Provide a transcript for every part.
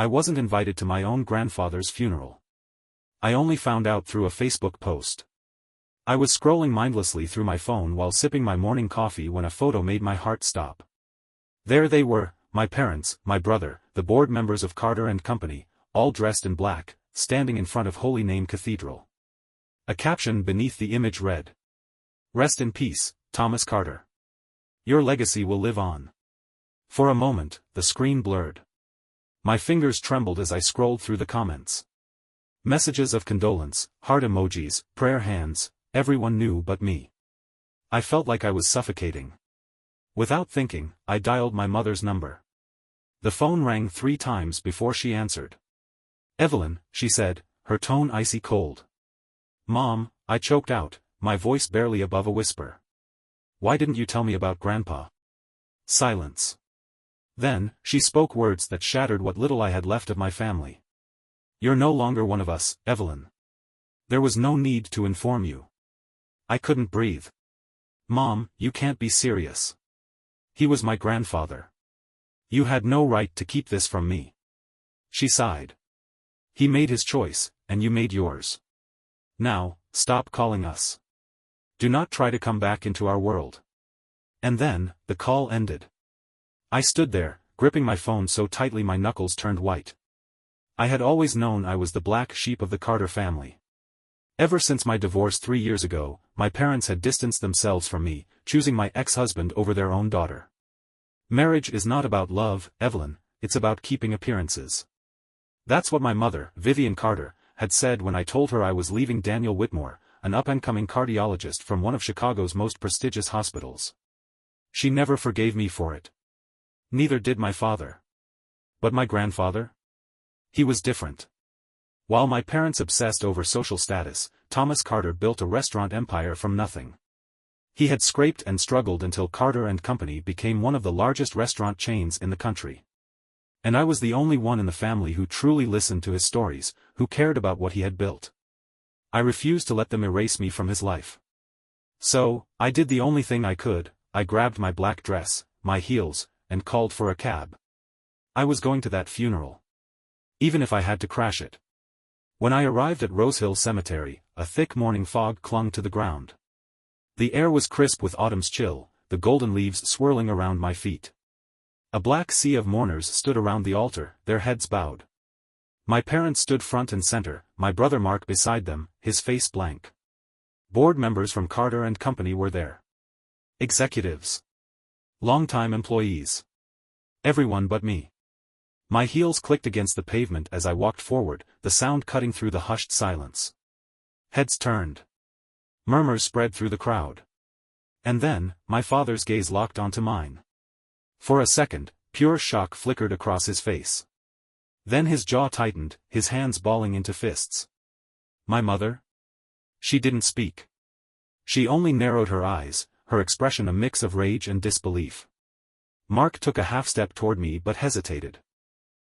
I wasn't invited to my own grandfather's funeral. I only found out through a Facebook post. I was scrolling mindlessly through my phone while sipping my morning coffee when a photo made my heart stop. There they were, my parents, my brother, the board members of Carter and Company, all dressed in black, standing in front of Holy Name Cathedral. A caption beneath the image read, "Rest in peace, Thomas Carter. Your legacy will live on." For a moment, the screen blurred. My fingers trembled as I scrolled through the comments. Messages of condolence, heart emojis, prayer hands, everyone knew but me. I felt like I was suffocating. Without thinking, I dialed my mother's number. The phone rang 3 times before she answered. "Evelyn," she said, her tone icy cold. "Mom," I choked out, my voice barely above a whisper. "Why didn't you tell me about Grandpa?" Silence. Then, she spoke words that shattered what little I had left of my family. "You're no longer one of us, Evelyn. There was no need to inform you." I couldn't breathe. "Mom, you can't be serious. He was my grandfather. You had no right to keep this from me." She sighed. "He made his choice, and you made yours. Now, stop calling us. Do not try to come back into our world." And then, the call ended. I stood there, gripping my phone so tightly my knuckles turned white. I had always known I was the black sheep of the Carter family. Ever since my divorce 3 years ago, my parents had distanced themselves from me, choosing my ex-husband over their own daughter. Marriage is not about love, Evelyn, it's about keeping appearances. That's what my mother, Vivian Carter, had said when I told her I was leaving Daniel Whitmore, an up-and-coming cardiologist from one of Chicago's most prestigious hospitals. She never forgave me for it. Neither did my father. But my grandfather? He was different. While my parents obsessed over social status, Thomas Carter built a restaurant empire from nothing. He had scraped and struggled until Carter and Company became one of the largest restaurant chains in the country. And I was the only one in the family who truly listened to his stories, who cared about what he had built. I refused to let them erase me from his life. So, I did the only thing I could. I grabbed my black dress, my heels, and called for a cab. I was going to that funeral. Even if I had to crash it. When I arrived at Rosehill Cemetery, a thick morning fog clung to the ground. The air was crisp with autumn's chill, the golden leaves swirling around my feet. A black sea of mourners stood around the altar, their heads bowed. My parents stood front and center, my brother Mark beside them, his face blank. Board members from Carter and Company were there. Executives. Longtime employees. Everyone but me. My heels clicked against the pavement as I walked forward, the sound cutting through the hushed silence. Heads turned. Murmurs spread through the crowd. And then, my father's gaze locked onto mine. For a second, pure shock flickered across his face. Then his jaw tightened, his hands balling into fists. My mother? She didn't speak. She only narrowed her eyes, her expression a mix of rage and disbelief. Mark took a half-step toward me but hesitated.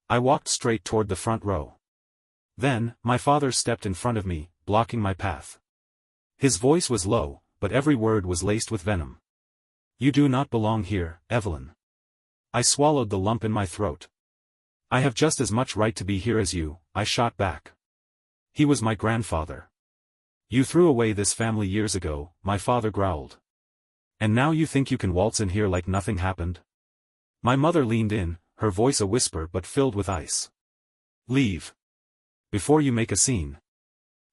I walked straight toward the front row. Then, my father stepped in front of me, blocking my path. His voice was low, but every word was laced with venom. "You do not belong here, Evelyn." I swallowed the lump in my throat. "I have just as much right to be here as you," I shot back. "He was my grandfather." "You threw away this family years ago," my father growled. "And now you think you can waltz in here like nothing happened?" My mother leaned in, her voice a whisper but filled with ice. "Leave. Before you make a scene."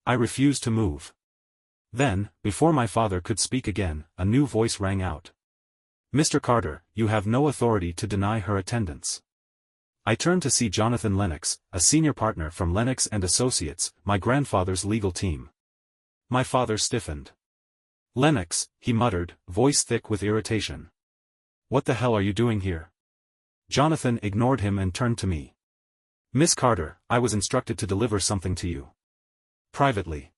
I refused to move. Then, before my father could speak again, a new voice rang out. "Mr. Carter, you have no authority to deny her attendance." I turned to see Jonathan Lennox, a senior partner from Lennox and Associates, my grandfather's legal team. My father stiffened. "Lennox," he muttered, voice thick with irritation. "What the hell are you doing here?" Jonathan ignored him and turned to me. "Miss Carter, I was instructed to deliver something to you. Privately.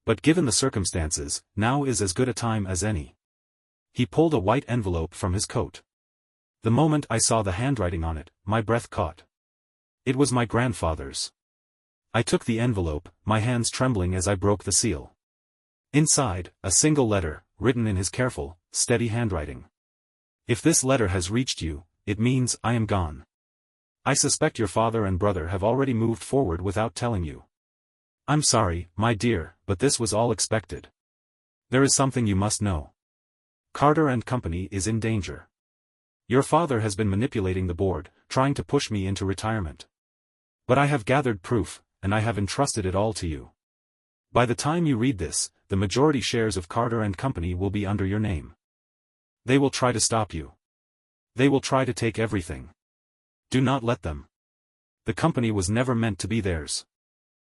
But given the circumstances, now is as good a time as any." He pulled a white envelope from his coat. The moment I saw the handwriting on it, my breath caught. It was my grandfather's. I took the envelope, my hands trembling as I broke the seal. Inside, a single letter, written in his careful, steady handwriting. "If this letter has reached you, it means I am gone." I suspect your father and brother have already moved forward without telling you. I'm sorry, my dear, but this was all expected. There is something you must know. Carter and Company is in danger. Your father has been manipulating the board, trying to push me into retirement. But I have gathered proof, and I have entrusted it all to you. By the time you read this, the majority shares of Carter and Company will be under your name. They will try to stop you. They will try to take everything. Do not let them. The company was never meant to be theirs.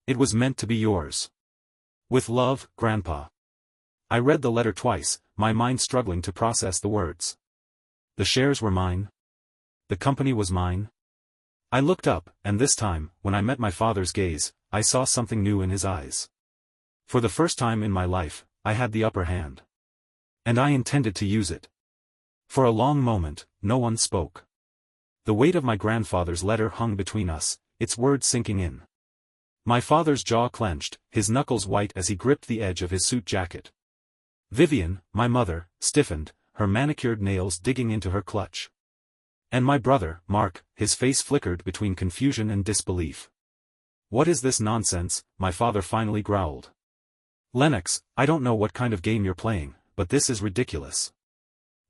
It was meant to be yours. With love, Grandpa. I read the letter twice, my mind struggling to process the words. The shares were mine. The company was mine. I looked up, and this time, when I met my father's gaze, I saw something new in his eyes. For the first time in my life, I had the upper hand. And I intended to use it. For a long moment, no one spoke. The weight of my grandfather's letter hung between us, its words sinking in. My father's jaw clenched, his knuckles white as he gripped the edge of his suit jacket. Vivian, my mother, stiffened, her manicured nails digging into her clutch. And my brother, Mark, his face flickered between confusion and disbelief. What is this nonsense? My father finally growled. Lennox, I don't know what kind of game you're playing, but this is ridiculous.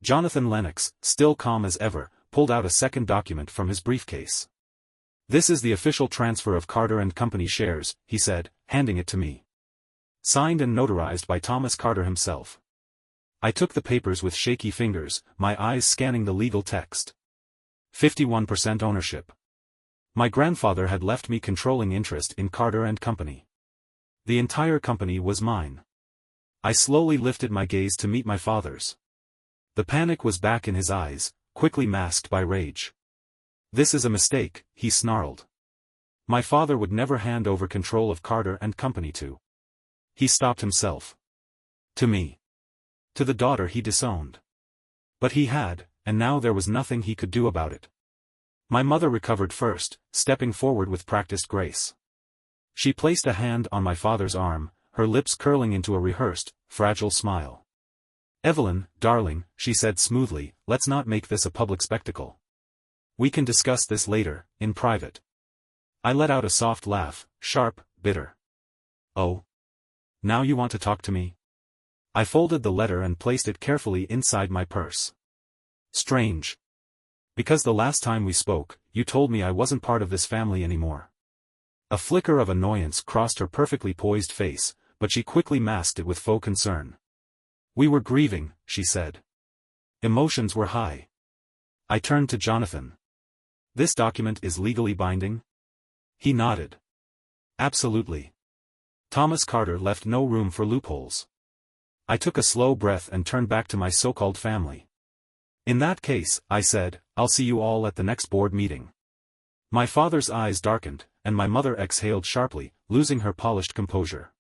Jonathan Lennox, still calm as ever, pulled out a second document from his briefcase. This is the official transfer of Carter and Company shares, he said, handing it to me. Signed and notarized by Thomas Carter himself. I took the papers with shaky fingers, my eyes scanning the legal text. 51% ownership. My grandfather had left me controlling interest in Carter and Company. The entire company was mine. I slowly lifted my gaze to meet my father's. The panic was back in his eyes, quickly masked by rage. This is a mistake, he snarled. My father would never hand over control of Carter and Company to. He stopped himself. To me. To the daughter he disowned. But he had, and now there was nothing he could do about it. My mother recovered first, stepping forward with practiced grace. She placed a hand on my father's arm, her lips curling into a rehearsed, fragile smile. Evelyn, darling, she said smoothly, let's not make this a public spectacle. We can discuss this later, in private. I let out a soft laugh, sharp, bitter. Oh. Now you want to talk to me? I folded the letter and placed it carefully inside my purse. Strange. Because the last time we spoke, you told me I wasn't part of this family anymore. A flicker of annoyance crossed her perfectly poised face, but she quickly masked it with faux concern. We were grieving, she said. Emotions were high. I turned to Jonathan. This document is legally binding? He nodded. Absolutely. Thomas Carter left no room for loopholes. I took a slow breath and turned back to my so-called family. In that case, I said, I'll see you all at the next board meeting. My father's eyes darkened, and my mother exhaled sharply, losing her polished composure.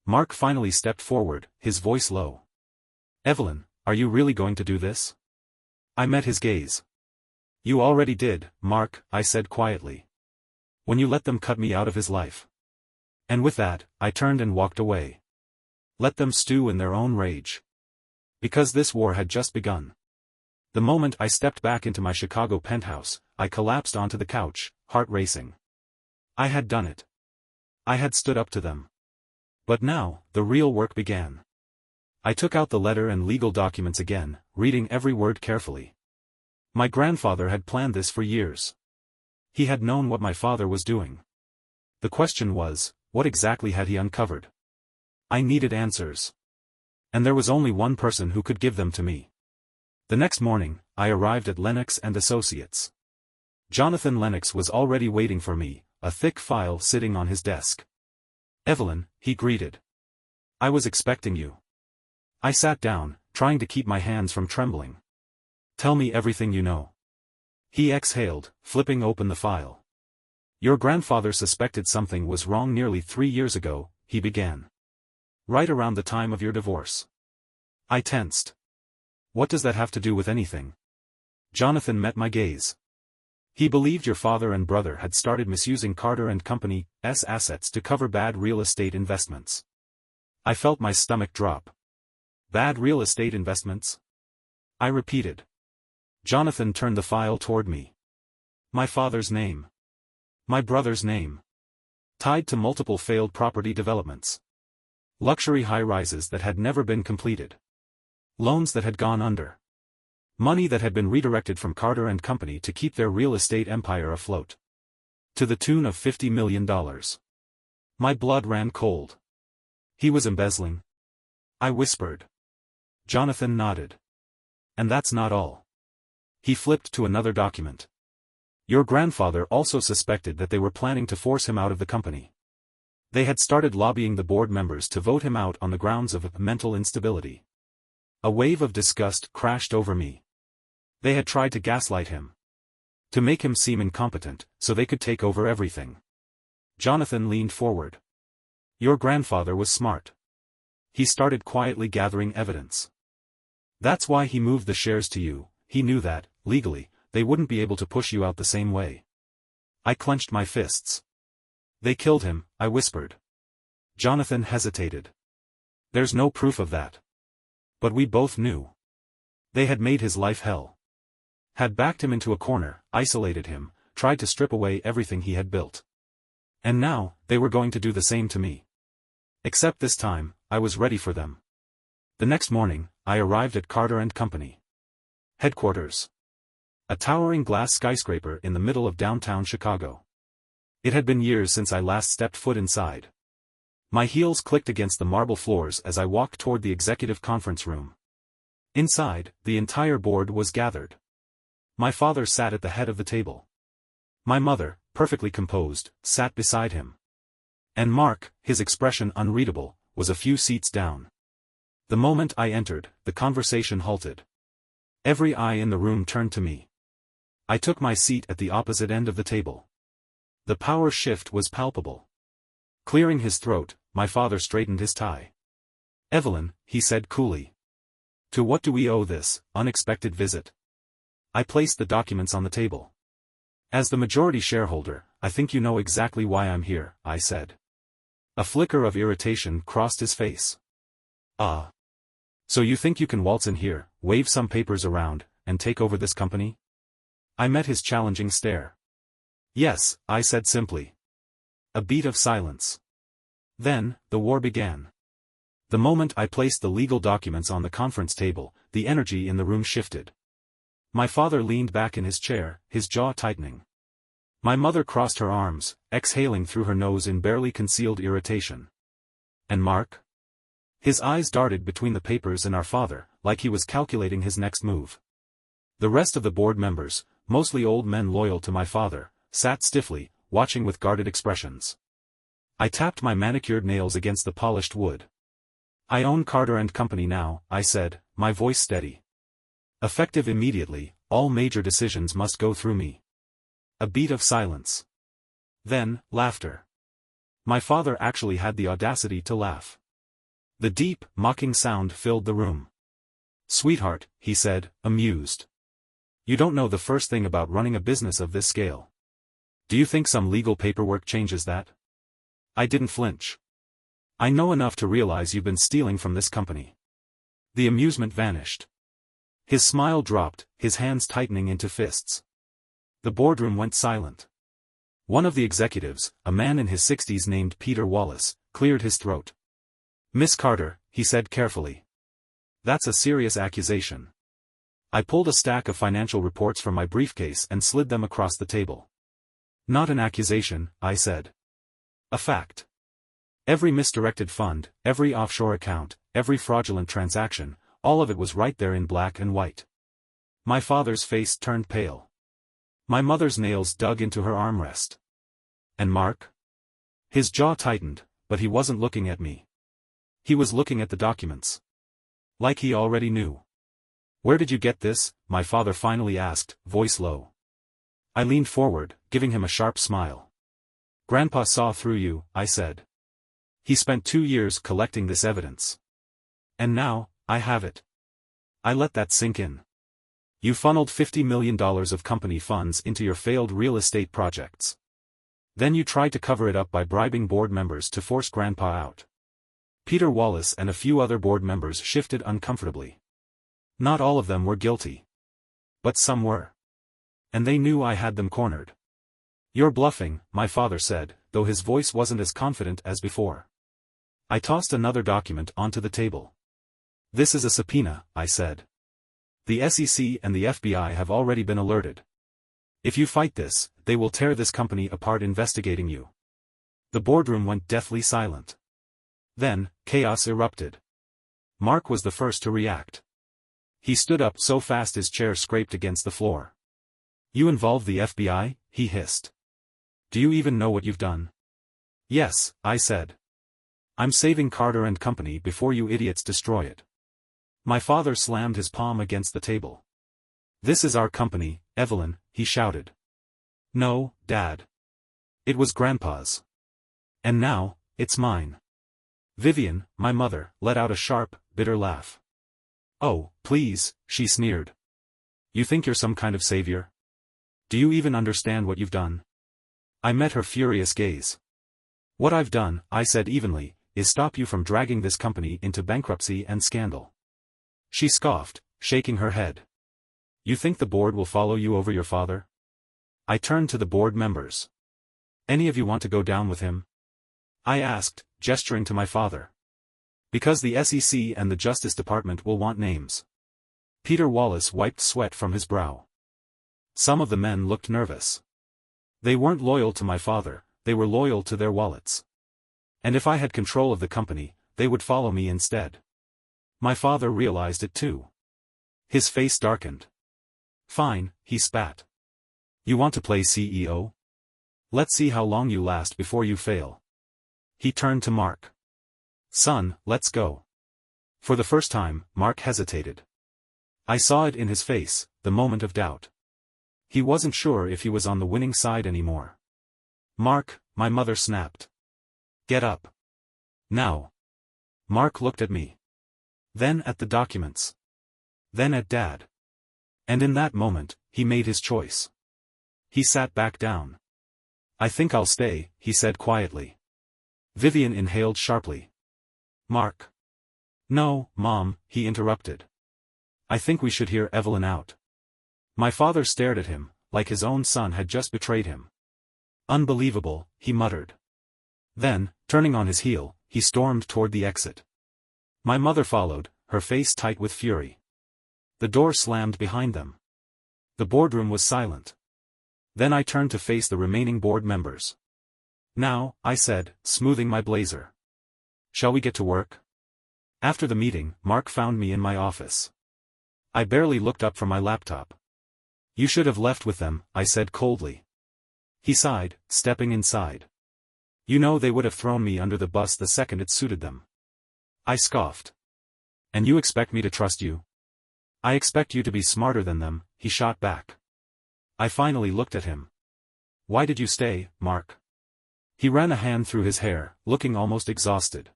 Mark finally stepped forward, his voice low. Evelyn, are you really going to do this? I met his gaze. You already did, Mark, I said quietly. When you let them cut me out of his life. And with that, I turned and walked away. Let them stew in their own rage. Because this war had just begun. The moment I stepped back into my Chicago penthouse, I collapsed onto the couch, heart racing. I had done it. I had stood up to them. But now, the real work began. I took out the letter and legal documents again, reading every word carefully. My grandfather had planned this for years. He had known what my father was doing. The question was, what exactly had he uncovered? I needed answers. And there was only one person who could give them to me. The next morning, I arrived at Lennox and Associates. Jonathan Lennox was already waiting for me, a thick file sitting on his desk. Evelyn, he greeted. I was expecting you. I sat down, trying to keep my hands from trembling. Tell me everything you know. He exhaled, flipping open the file. Your grandfather suspected something was wrong nearly 3 years ago, he began. Right around the time of your divorce. I tensed. What does that have to do with anything? Jonathan met my gaze. He believed your father and brother had started misusing Carter and Company's assets to cover bad real estate investments. I felt my stomach drop. Bad real estate investments? I repeated. Jonathan turned the file toward me. My father's name. My brother's name. Tied to multiple failed property developments. Luxury high-rises that had never been completed. Loans that had gone under. Money that had been redirected from Carter and Company to keep their real estate empire afloat. To the tune of $50 million. My blood ran cold. He was embezzling? I whispered. Jonathan nodded. And that's not all. He flipped to another document. Your grandfather also suspected that they were planning to force him out of the company. They had started lobbying the board members to vote him out on the grounds of mental instability. A wave of disgust crashed over me. They had tried to gaslight him. To make him seem incompetent, so they could take over everything. Jonathan leaned forward. Your grandfather was smart. He started quietly gathering evidence. That's why he moved the shares to you. He knew that, legally, they wouldn't be able to push you out the same way. I clenched my fists. They killed him, I whispered. Jonathan hesitated. There's no proof of that. But we both knew. They had made his life hell. Had backed him into a corner, isolated him, tried to strip away everything he had built. And now, they were going to do the same to me. Except this time, I was ready for them. The next morning, I arrived at Carter and Company. Headquarters. A towering glass skyscraper in the middle of downtown Chicago. It had been years since I last stepped foot inside. My heels clicked against the marble floors as I walked toward the executive conference room. Inside, the entire board was gathered. My father sat at the head of the table. My mother, perfectly composed, sat beside him. And Mark, his expression unreadable, was a few seats down. The moment I entered, the conversation halted. Every eye in the room turned to me. I took my seat at the opposite end of the table. The power shift was palpable. Clearing his throat, my father straightened his tie. Evelyn, he said coolly. To what do we owe this unexpected visit? I placed the documents on the table. As the majority shareholder, I think you know exactly why I'm here, I said. A flicker of irritation crossed his face. Ah. So you think you can waltz in here, wave some papers around, and take over this company? I met his challenging stare. Yes, I said simply. A beat of silence. Then, the war began. The moment I placed the legal documents on the conference table, the energy in the room shifted. My father leaned back in his chair, his jaw tightening. My mother crossed her arms, exhaling through her nose in barely concealed irritation. And Mark? His eyes darted between the papers and our father, like he was calculating his next move. The rest of the board members, mostly old men loyal to my father, sat stiffly, watching with guarded expressions. I tapped my manicured nails against the polished wood. I own Carter and Company now, I said, my voice steady. Effective immediately, all major decisions must go through me. A beat of silence. Then, laughter. My father actually had the audacity to laugh. The deep, mocking sound filled the room. Sweetheart, he said, amused. You don't know the first thing about running a business of this scale. Do you think some legal paperwork changes that? I didn't flinch. I know enough to realize you've been stealing from this company. The amusement vanished. His smile dropped, his hands tightening into fists. The boardroom went silent. One of the executives, a man in his 60s named Peter Wallace, cleared his throat. Miss Carter, he said carefully. That's a serious accusation. I pulled a stack of financial reports from my briefcase and slid them across the table. Not an accusation, I said. A fact. Every misdirected fund, every offshore account, every fraudulent transaction, all of it was right there in black and white. My father's face turned pale. My mother's nails dug into her armrest. And Mark? His jaw tightened, but he wasn't looking at me. He was looking at the documents. Like he already knew. Where did you get this? My father finally asked, voice low. I leaned forward, giving him a sharp smile. Grandpa saw through you, I said. He spent 2 years collecting this evidence. And now, I have it. I let that sink in. You funneled $50 million of company funds into your failed real estate projects. Then you tried to cover it up by bribing board members to force Grandpa out. Peter Wallace and a few other board members shifted uncomfortably. Not all of them were guilty. But some were. And they knew I had them cornered. "You're bluffing," my father said, though his voice wasn't as confident as before. I tossed another document onto the table. "This is a subpoena," I said. "The SEC and the FBI have already been alerted. If you fight this, they will tear this company apart investigating you." The boardroom went deathly silent. Then, chaos erupted. Mark was the first to react. He stood up so fast his chair scraped against the floor. "You involved the FBI?" he hissed. "Do you even know what you've done?" "Yes," I said. "I'm saving Carter and Company before you idiots destroy it." My father slammed his palm against the table. "This is our company, Evelyn," he shouted. "No, Dad. It was Grandpa's. And now, it's mine." Vivian, my mother, let out a sharp, bitter laugh. "Oh, please," she sneered. "You think you're some kind of savior? Do you even understand what you've done?" I met her furious gaze. "What I've done," I said evenly, "is stop you from dragging this company into bankruptcy and scandal." She scoffed, shaking her head. "You think the board will follow you over your father?" I turned to the board members. "Any of you want to go down with him?" I asked, gesturing to my father. "Because the SEC and the Justice Department will want names." Peter Wallace wiped sweat from his brow. Some of the men looked nervous. They weren't loyal to my father, they were loyal to their wallets. And if I had control of the company, they would follow me instead. My father realized it too. His face darkened. "Fine," he spat. "You want to play CEO? Let's see how long you last before you fail." He turned to Mark. "Son, let's go." For the first time, Mark hesitated. I saw it in his face, the moment of doubt. He wasn't sure if he was on the winning side anymore. "Mark," my mother snapped. "Get up. Now." Mark looked at me. Then at the documents. Then at Dad. And in that moment, he made his choice. He sat back down. "I think I'll stay," he said quietly. Vivian inhaled sharply. "Mark." "No, Mom," he interrupted. "I think we should hear Evelyn out." My father stared at him, like his own son had just betrayed him. "Unbelievable," he muttered. Then, turning on his heel, he stormed toward the exit. My mother followed, her face tight with fury. The door slammed behind them. The boardroom was silent. Then I turned to face the remaining board members. "Now," I said, smoothing my blazer. "Shall we get to work?" After the meeting, Mark found me in my office. I barely looked up from my laptop. "You should have left with them," I said coldly. He sighed, stepping inside. "You know they would have thrown me under the bus the second it suited them." I scoffed. "And you expect me to trust you?" "I expect you to be smarter than them," he shot back. I finally looked at him. "Why did you stay, Mark?" He ran a hand through his hair, looking almost exhausted.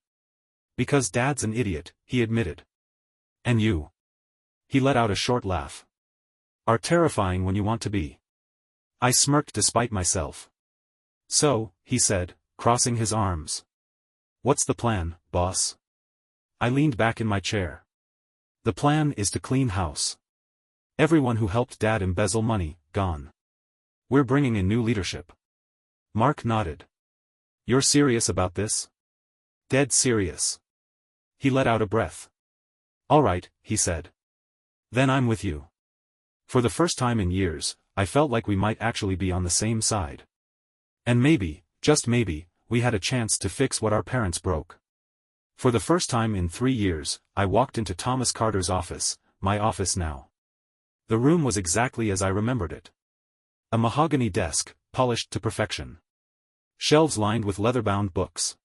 "Because Dad's an idiot," he admitted. "And you?" He let out a short laugh. "Are terrifying when you want to be." I smirked despite myself. "So," he said, crossing his arms. "What's the plan, boss?" I leaned back in my chair. "The plan is to clean house. Everyone who helped Dad embezzle money, gone. We're bringing in new leadership." Mark nodded. "You're serious about this?" "Dead serious." He let out a breath. "All right," he said. "Then I'm with you." For the first time in years, I felt like we might actually be on the same side. And maybe, just maybe, we had a chance to fix what our parents broke. For the first time in 3 years, I walked into Thomas Carter's office, my office now. The room was exactly as I remembered it. A mahogany desk, polished to perfection. Shelves lined with leather-bound books.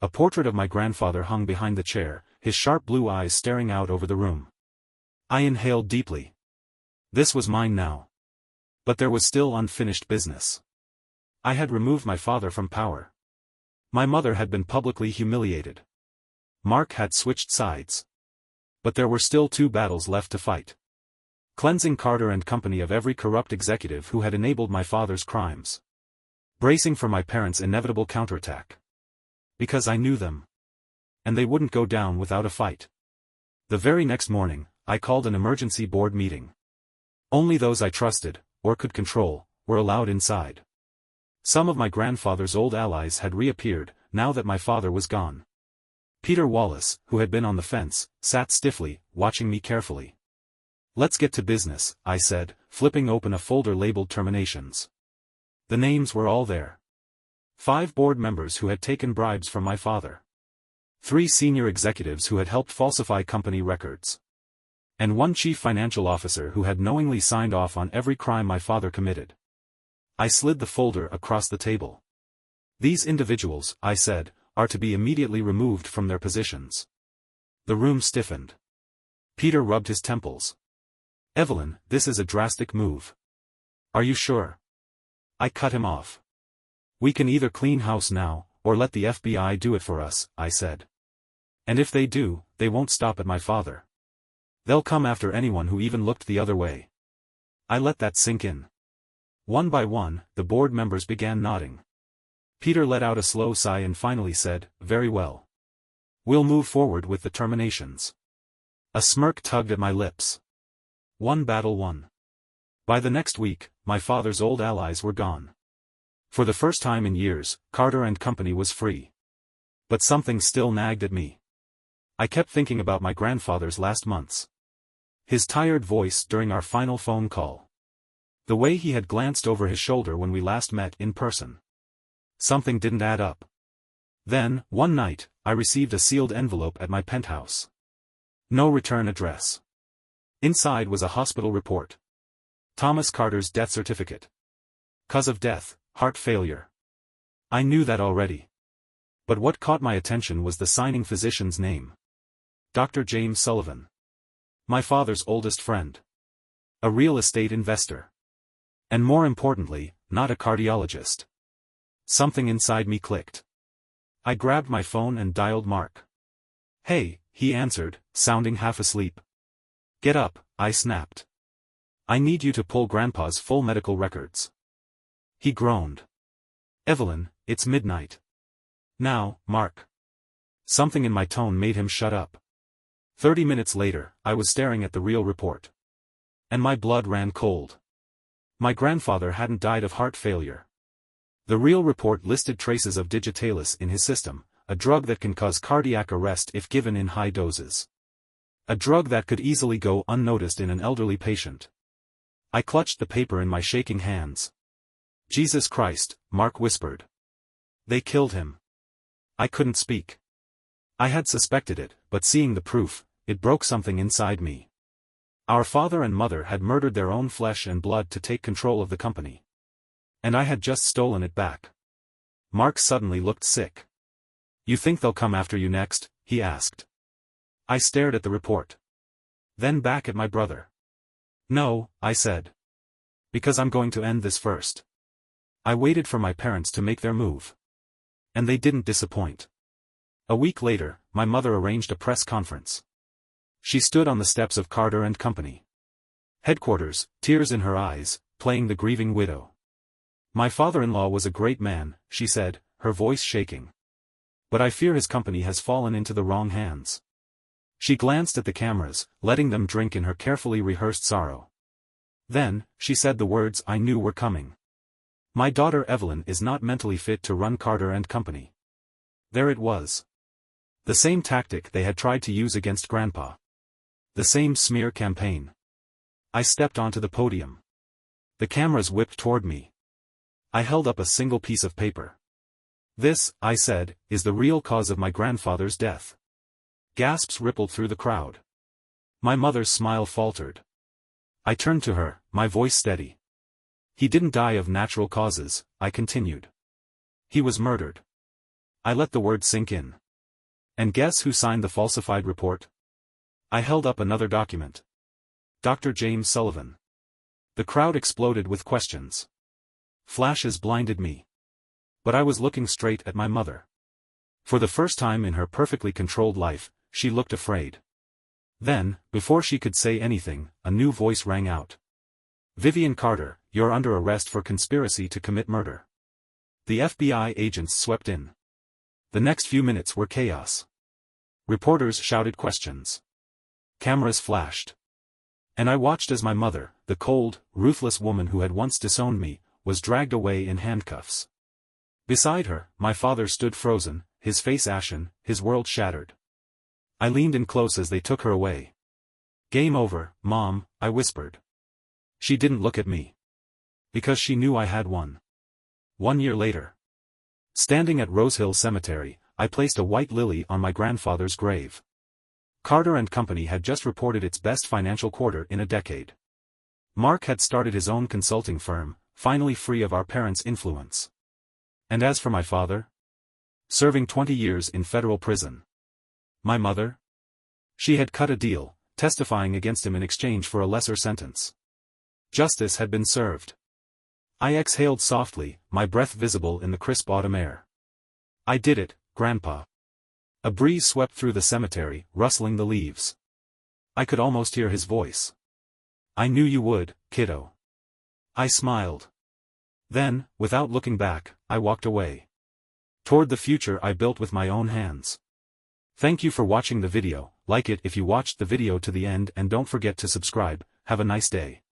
A portrait of my grandfather hung behind the chair, his sharp blue eyes staring out over the room. I inhaled deeply. This was mine now. But there was still unfinished business. I had removed my father from power. My mother had been publicly humiliated. Mark had switched sides. But there were still 2 battles left to fight. Cleansing Carter and Company of every corrupt executive who had enabled my father's crimes. Bracing for my parents' inevitable counterattack. Because I knew them. And they wouldn't go down without a fight. The very next morning, I called an emergency board meeting. Only those I trusted, or could control, were allowed inside. Some of my grandfather's old allies had reappeared, now that my father was gone. Peter Wallace, who had been on the fence, sat stiffly, watching me carefully. "Let's get to business," I said, flipping open a folder labeled terminations. The names were all there. 5 board members who had taken bribes from my father. 3 senior executives who had helped falsify company records. And 1 chief financial officer who had knowingly signed off on every crime my father committed. I slid the folder across the table. "These individuals," I said, "are to be immediately removed from their positions." The room stiffened. Peter rubbed his temples. "Evelyn, this is a drastic move." "Are you sure?" I cut him off. "We can either clean house now, or let the FBI do it for us," I said. "And if they do, they won't stop at my father. They'll come after anyone who even looked the other way." I let that sink in. One by one, the board members began nodding. Peter let out a slow sigh and finally said, "Very well. We'll move forward with the terminations." A smirk tugged at my lips. One battle won. By the next week, my father's old allies were gone. For the first time in years, Carter and Company was free. But something still nagged at me. I kept thinking about my grandfather's last months. His tired voice during our final phone call. The way he had glanced over his shoulder when we last met in person. Something didn't add up. Then, one night, I received a sealed envelope at my penthouse. No return address. Inside was a hospital report. Thomas Carter's death certificate. Cause of death, heart failure. I knew that already. But what caught my attention was the signing physician's name. Dr. James Sullivan. My father's oldest friend. A real estate investor. And more importantly, not a cardiologist. Something inside me clicked. I grabbed my phone and dialed Mark. "Hey," he answered, sounding half asleep. "Get up," I snapped. "I need you to pull Grandpa's full medical records." He groaned. "Evelyn, it's midnight. Now, Mark." Something in my tone made him shut up. 30 minutes later, I was staring at the real report. And my blood ran cold. My grandfather hadn't died of heart failure. The real report listed traces of digitalis in his system, a drug that can cause cardiac arrest if given in high doses. A drug that could easily go unnoticed in an elderly patient. I clutched the paper in my shaking hands. "Jesus Christ," Mark whispered. "They killed him." I couldn't speak. I had suspected it, but seeing the proof, it broke something inside me. Our father and mother had murdered their own flesh and blood to take control of the company. And I had just stolen it back. Mark suddenly looked sick. "You think they'll come after you next?" he asked. I stared at the report. Then back at my brother. "No," I said. "Because I'm going to end this first." I waited for my parents to make their move. And they didn't disappoint. A week later, my mother arranged a press conference. She stood on the steps of Carter and Company headquarters, tears in her eyes, playing the grieving widow. "My father-in-law was a great man," she said, her voice shaking. "But I fear his company has fallen into the wrong hands." She glanced at the cameras, letting them drink in her carefully rehearsed sorrow. Then, she said the words I knew were coming. "My daughter Evelyn is not mentally fit to run Carter and Company." There it was. The same tactic they had tried to use against Grandpa. The same smear campaign. I stepped onto the podium. The cameras whipped toward me. I held up a single piece of paper. "This," I said, "is the real cause of my grandfather's death." Gasps rippled through the crowd. My mother's smile faltered. I turned to her, my voice steady. "He didn't die of natural causes," I continued. "He was murdered." I let the word sink in. "And guess who signed the falsified report?" I held up another document. Dr. James Sullivan. The crowd exploded with questions. Flashes blinded me. But I was looking straight at my mother. For the first time in her perfectly controlled life, she looked afraid. Then, before she could say anything, a new voice rang out. "Vivian Carter, you're under arrest for conspiracy to commit murder." The FBI agents swept in. The next few minutes were chaos. Reporters shouted questions. Cameras flashed. And I watched as my mother, the cold, ruthless woman who had once disowned me, was dragged away in handcuffs. Beside her, my father stood frozen, his face ashen, his world shattered. I leaned in close as they took her away. "Game over, Mom," I whispered. She didn't look at me. Because she knew I had won. 1 year later. Standing at Rosehill Cemetery, I placed a white lily on my grandfather's grave. Carter & Company had just reported its best financial quarter in a decade. Mark had started his own consulting firm, finally free of our parents' influence. And as for my father? Serving 20 years in federal prison. My mother? She had cut a deal, testifying against him in exchange for a lesser sentence. Justice had been served. I exhaled softly, my breath visible in the crisp autumn air. I did it, Grandpa. A breeze swept through the cemetery, rustling the leaves. I could almost hear his voice. "I knew you would, kiddo." I smiled. Then, without looking back, I walked away. Toward the future I built with my own hands. Thank you for watching the video. Like it if you watched the video to the end and don't forget to subscribe. Have a nice day.